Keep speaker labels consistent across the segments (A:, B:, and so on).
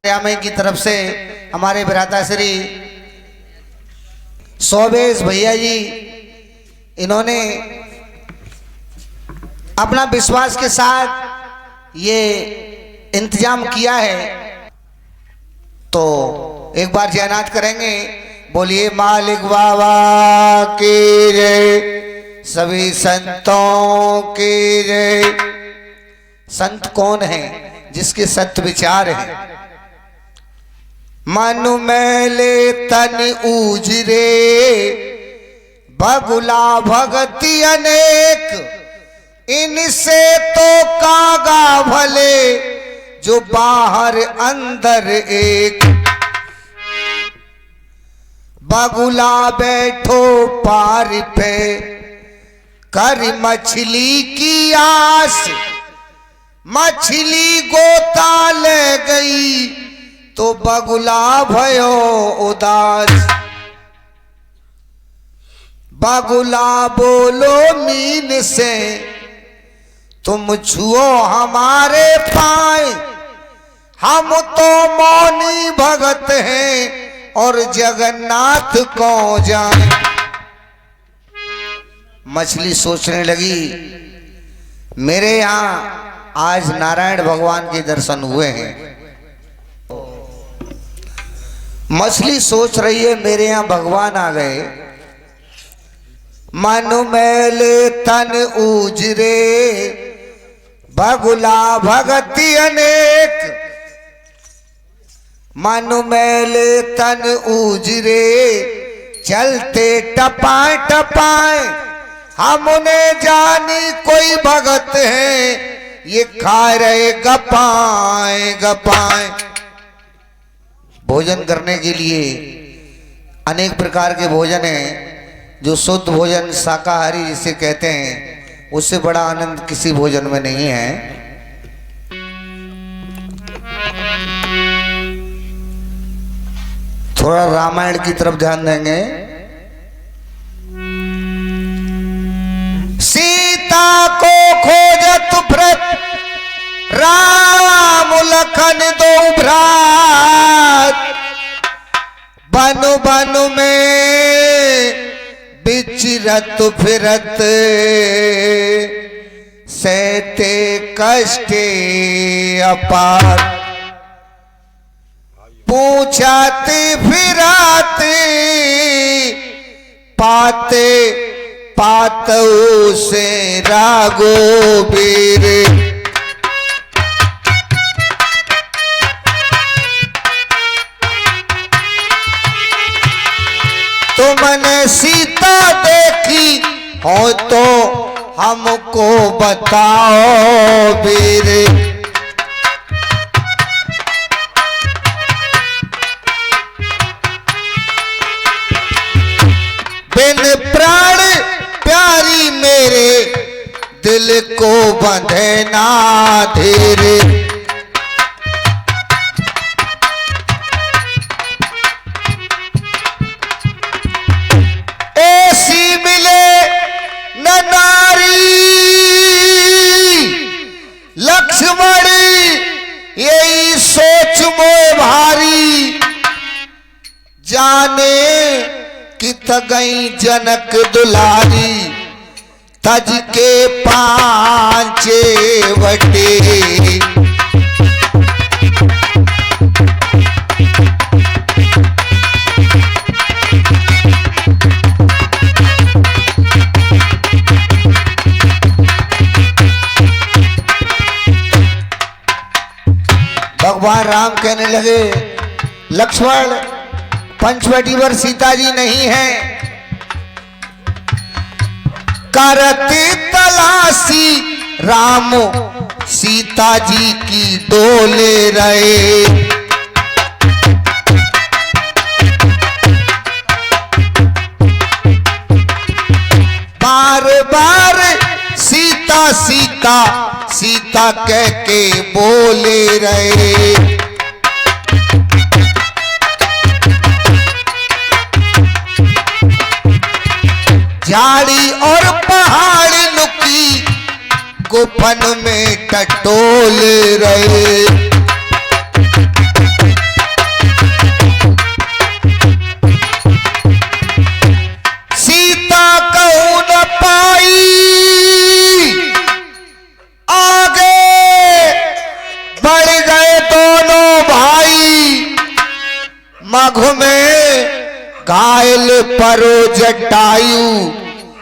A: में की तरफ से हमारे भ्राता श्री शोभेश भैया जी, इन्होंने अपना विश्वास के साथ ये इंतजाम किया है। तो एक बार जयनाथ करेंगे। बोलिए मालिक बाबा की जय, सभी संतों की जय। संत कौन है? जिसके सत्य विचार है। मन मैले तन ऊजरे, बगुला भगति अनेक, इनसे तो कागा भले, जो बाहर अंदर एक। बगुला बैठो पार पे, कर मछली की आस, मछली गोता ले गई, तो बगुला भयो उदास। बगुला बोलो मीन से, तुम छुओ हमारे पाए, हम तो मौनी भगत हैं और जगन्नाथ को जाने। मछली सोचने लगी, मेरे यहाँ आज नारायण भगवान के दर्शन हुए हैं। मछली सोच रही है मेरे यहाँ भगवान आ गए। मन मैले तन ऊजरे, बगुला भगति अनेक। मन मैले तन ऊजरे, चलते टपाए टपाए, हम उन्हें जानी कोई भगत है, ये खा रहे गपाए गपाए। भोजन करने के लिए अनेक प्रकार के भोजन हैं, जो शुद्ध भोजन शाकाहारी जिसे कहते हैं, उससे बड़ा आनंद किसी भोजन में नहीं है। थोड़ा रामायण की तरफ ध्यान देंगे। सीता को खोजत भ्रत, राम लखन दो भ्रात, बनु बनु में बिचरत फिरत, सहते कष्टे अपार। पूछाते फिराते, पाते पातऊ से रागो बीर। तुमने सीता देखी हो तो हमको बताओ वीर। बिन प्राण प्यारी मेरे, दिल को बंधे ना धीरे। यही सोच मोए भारी, जाने कि तगई जनक दुलारी, तज के पांचे वटे। भगवान राम कहने लगे, लक्ष्मण पंचवटी पर सीता जी नहीं है, करते तलाशी राम सीता जी की डोले रहे। बार बार सीता सीता सीता कह के बोले रहे। झाड़ी और पहाड़ नुकी, गुफन में टटोल रहे। माघ में घायल परो जटायु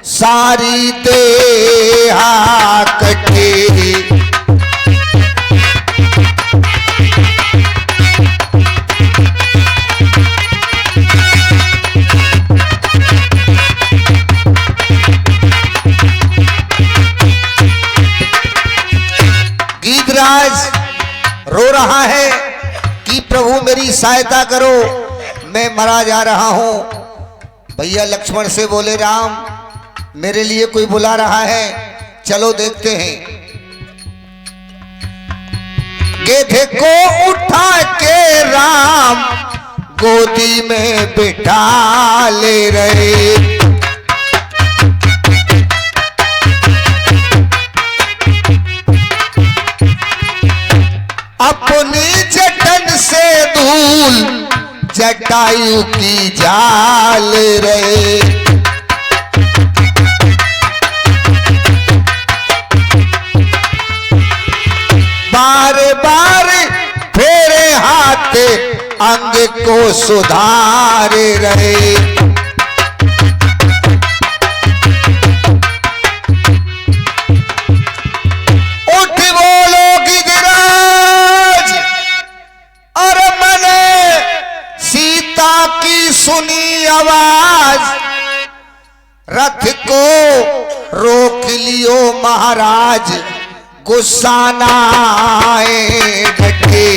A: सारी देहा कटे। गीतराज रो रहा है कि प्रभु मेरी सहायता करो, मैं मरा जा रहा हूं। भैया लक्ष्मण से बोले राम मेरे लिए कोई बुला रहा है, चलो देखते हैं। गेधे को उठा के राम गोदी में बिठा ले रहे। अपनी जटन से धूल जटायु की जाल रहे। बार बार फेरे हाथ अंग को सुधार रहे। उठ बोलो गिरिराज, और मैंने सीता की सुनी आवाज, रथ को रोक लियो महाराज, गुस्सा ना आए घटे।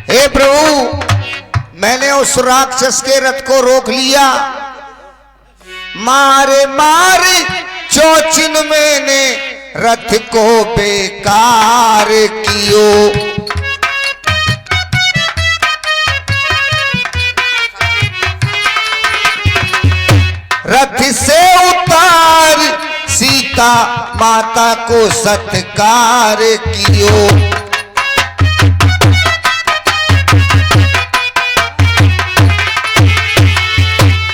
A: हे प्रभु मैंने उस राक्षस के रथ को रोक लिया, मारे मारे चोचिन मैंने रथ को बेकार कियो। रथ से उतार सीता माता को सत्कार कियो।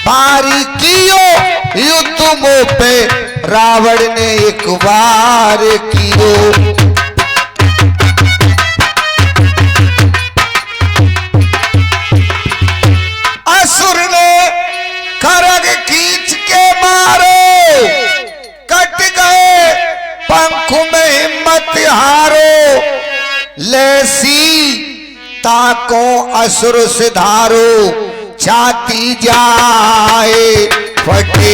A: भारी कियो युद्ध मुंह पे रावण ने एक बार कियो। असुर ने खरग खींच के मारो, कट गए पंख में हिम्मत हारो। लेसी ताको असुर सिधारो, छाती जाए फटे।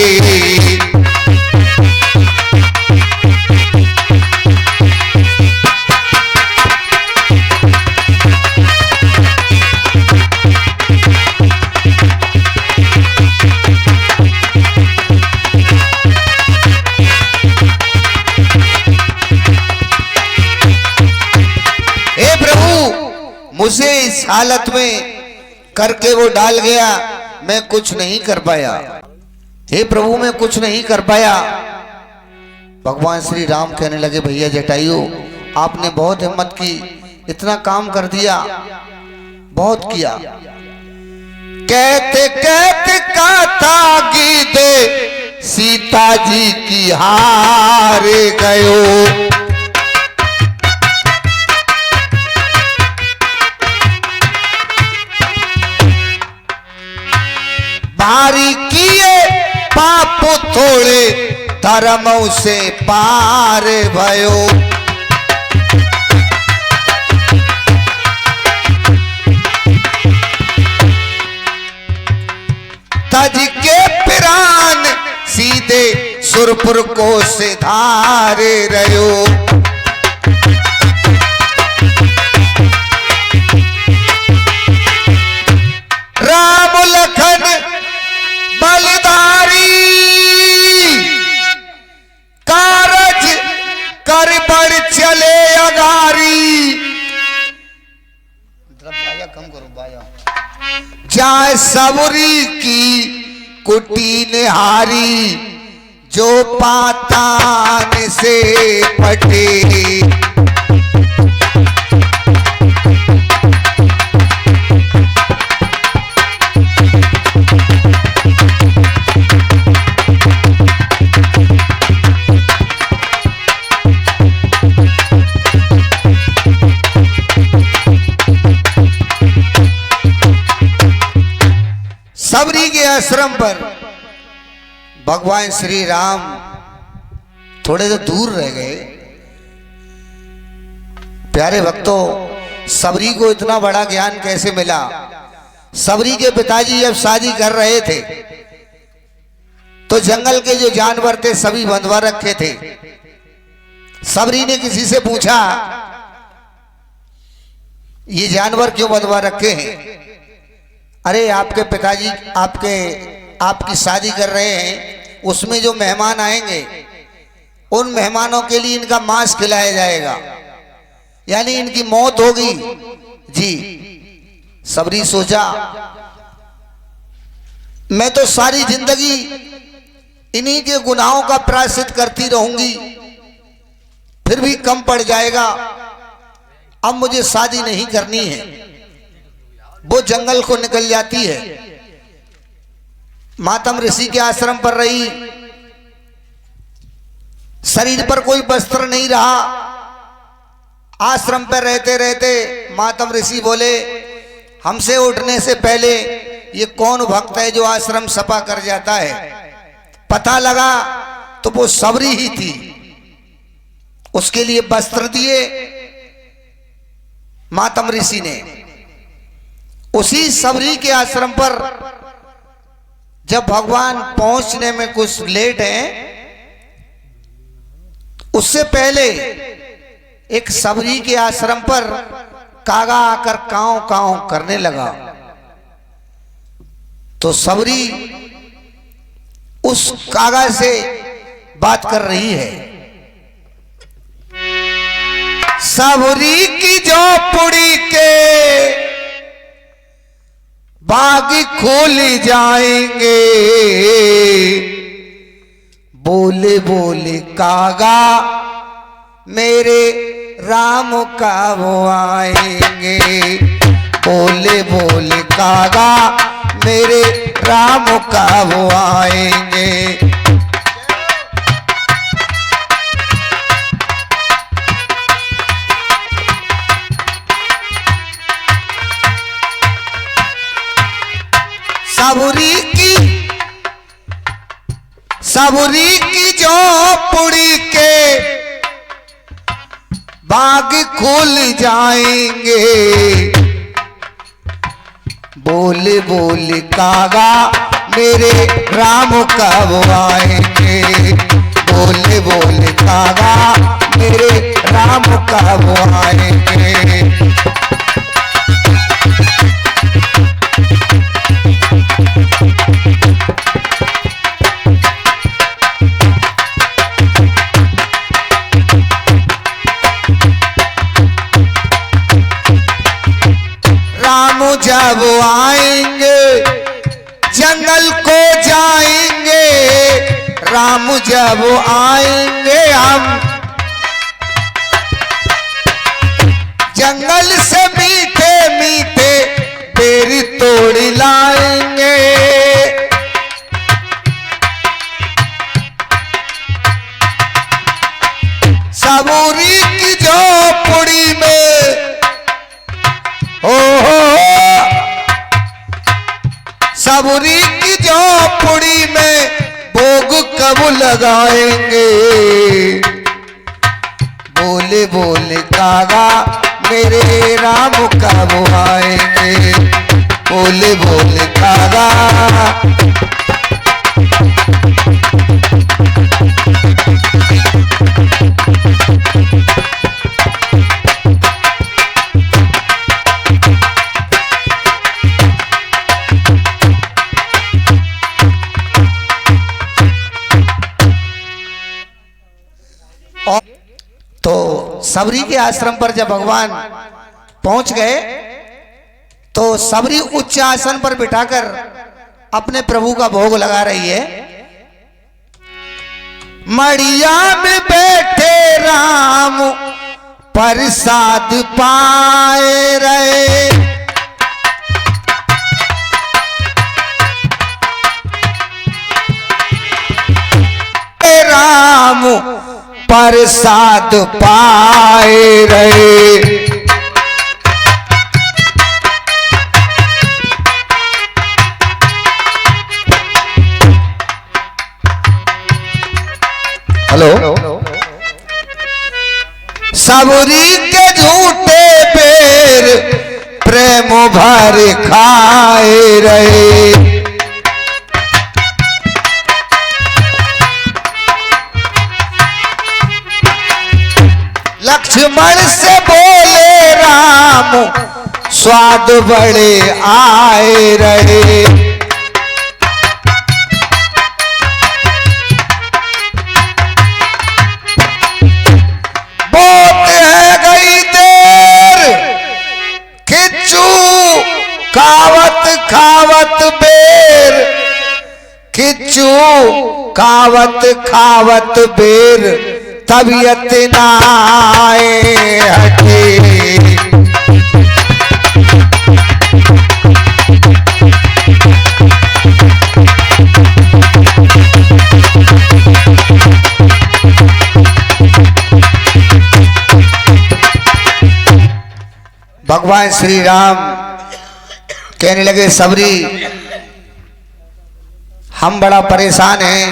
A: हे प्रभु मुझे इस हालत में करके वो डाल गया, मैं कुछ नहीं कर पाया। हे प्रभु मैं कुछ नहीं कर पाया। भगवान श्री राम कहने लगे भैया जटायु आपने बहुत हिम्मत की, इतना काम कर दिया, बहुत किया। कहते कहते कथा गीते सीता जी की हार गयो। भारी किए पाप थोड़े धर्मों से पार भयो। तज के पिरान सीधे सुरपुर को से धारे रहो। राम लखन बलिदारी कारज कर बढ़ चले अगारी। बाया कम करो बाया। जाए सबरी की कुटी निहारी जो पातान से पटे, सबरी के आश्रम पर भगवान श्री राम थोड़े तो दूर रह गए। प्यारे भक्तों, सबरी को इतना बड़ा ज्ञान कैसे मिला? सबरी के पिताजी जब शादी कर रहे थे तो जंगल के जो जानवर थे सभी बंधवा रखे थे। सबरी ने किसी से पूछा, ये जानवर क्यों बंधवा रखे हैं? अरे आपके पिताजी आपकी शादी कर रहे हैं, उसमें जो मेहमान आएंगे उन मेहमानों के लिए इनका मांस खिलाया जाएगा, यानी इनकी मौत होगी। जी, सबरी सोचा, मैं तो सारी जिंदगी इन्हीं के गुनाहों का प्रायश्चित करती रहूंगी, फिर भी कम पड़ जाएगा। अब मुझे शादी नहीं करनी है। वो जंगल को निकल जाती है। मातम ऋषि के आश्रम पर रही, शरीर पर कोई वस्त्र नहीं रहा। आश्रम पर रहते रहते मातम ऋषि बोले, हमसे उठने से पहले ये कौन भक्त है जो आश्रम सफा कर जाता है? पता लगा तो वो सबरी ही थी। उसके लिए वस्त्र दिए मातम ऋषि ने। उसी सबरी के आश्रम पर जब भगवान पहुंचने में कुछ लेट है, उससे पहले एक सबरी के आश्रम पर कागा आकर कांव कांव करने लगा। तो सबरी उस कागा से बात कर रही है। सबरी की झोपड़ी के बाग खोल जाएंगे, बोले बोले कागा मेरे राम का वो आएंगे, बोले बोले कागा मेरे राम का वो आएंगे। सबरी की झोपड़ी के बाग खुल जाएंगे, बोले बोले कागा मेरे राम कब आएंगे, बोले बोले कागा मेरे राम कब आएंगे। जब आएंगे जंगल को जाएंगे, राम जब आएंगे हम जंगल से मीठे मीठे बेरी तोड़ लाएंगे। सबूरी की झोपड़ी में सबूरी की झोपड़ी में भोग कब लगाएंगे, बोले बोले कागा मेरे राम कब आएंगे, बोले बोले कागा। तो सबरी के आश्रम पर जब भगवान पहुंच गए तो सबरी उच्च आसन पर बिठाकर अपने प्रभु का भोग लगा रही है। मड़िया में बैठे राम प्रसाद पाए रहे। राम प्रसाद पाए रहे। हेलो, सबरी के झूठे बेर प्रेम भर खाए रहे। लक्ष्मण से बोले राम स्वाद बड़े आए रहे। बहुत है गई देर खिच्चू खावत खावत बेर, खिच्चू खावत खावत बेर तबीयत ना आए हटे। भगवान श्री राम कहने लगे सबरी हम बड़ा परेशान हैं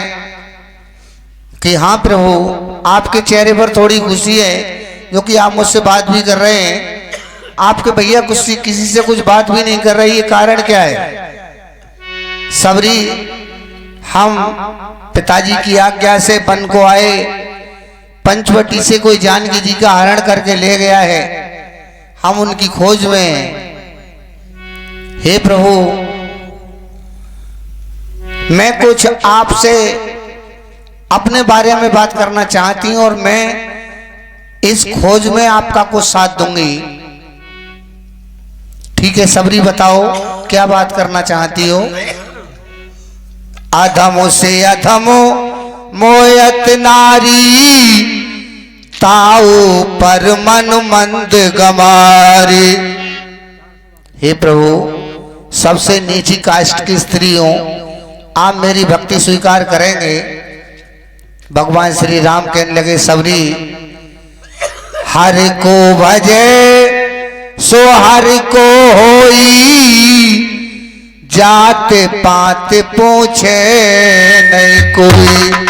A: कि हाँ प्रभु आपके चेहरे पर थोड़ी खुशी है जो कि आप मुझसे बात भी कर रहे हैं, आपके भैया किसी से कुछ बात भी नहीं कर रही, ये कारण क्या है? सबरी हम पिताजी की आज्ञा से वन को आए, पंचवटी से कोई जानकी जी का हरण करके ले गया है, हम उनकी खोज में हैं। हे प्रभु मैं कुछ आपसे अपने बारे में बात करना चाहती हूं और मैं इस खोज में आपका कुछ साथ दूंगी। ठीक है सबरी बताओ क्या बात करना चाहती हो? अधमो से अधमो मोयत नारी, ताऊ पर मन मंद गमारी। हे प्रभु सबसे नीची कास्ट की स्त्री हो, आप मेरी भक्ति स्वीकार करेंगे? भगवान श्री राम कहने लगे सबरी हर को भजे सो हर को होई, जाते पात पूछे नहीं कोई।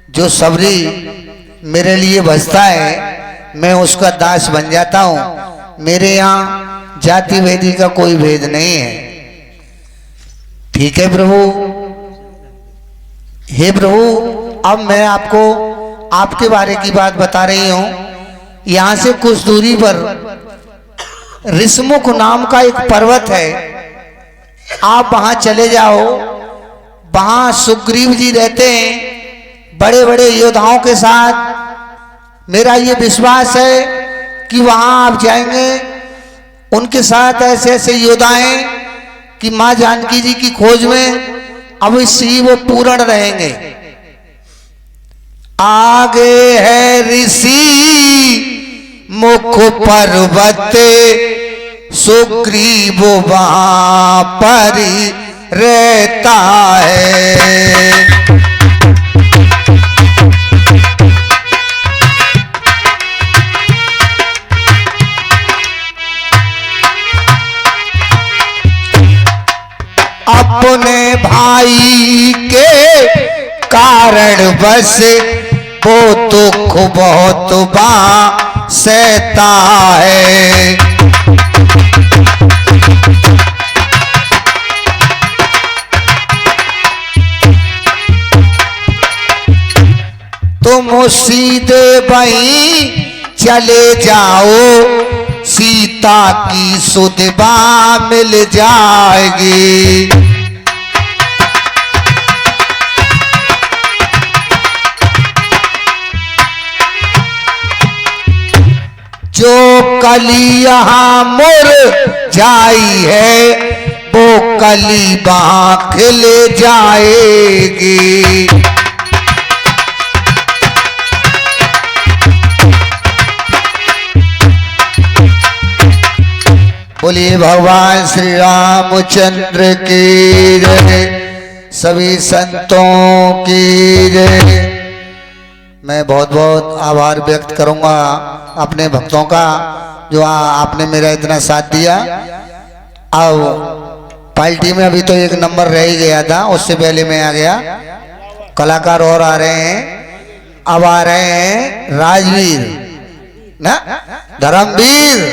A: जो सबरी मेरे लिए बसता है मैं उसका दास बन जाता हूं। मेरे यहाँ जाति वेदी का कोई भेद नहीं है। ठीक है प्रभु। हे प्रभु अब मैं आपको आपके बारे की बात बता रही हूं। यहां से कुछ दूरी पर ऋषमुख नाम का एक पर्वत है, आप वहां चले जाओ। वहां सुग्रीव जी रहते हैं बड़े बड़े योद्धाओं के साथ। मेरा ये विश्वास है कि वहां आप जाएंगे, उनके साथ ऐसे ऐसे योद्धाएं कि मां जानकी जी की खोज में अवश्य ही वो पूर्ण रहेंगे। आगे है ऋषि मुख पर्वत, सुग्रीव वहां पर रहता है। अपने भाई के कारण बस वो दुख बहुत सहता है। तुम सीधे वहीं चले जाओ, सीता की सुधबा मिल जाएगी। जो कली यहाँ मुर जाई है वो कली वहां खिल जाएगी। बोलिए भगवान श्री रामचंद्र की जय, सभी संतों की जय। मैं बहुत बहुत आभार व्यक्त करूंगा अपने भक्तों का, जो आपने मेरा इतना साथ दिया। अब पार्टी में अभी तो एक नंबर रह ही गया था, उससे पहले मैं आ गया। कलाकार और आ रहे हैं, अब आ रहे हैं राजवीर ना धर्मवीर।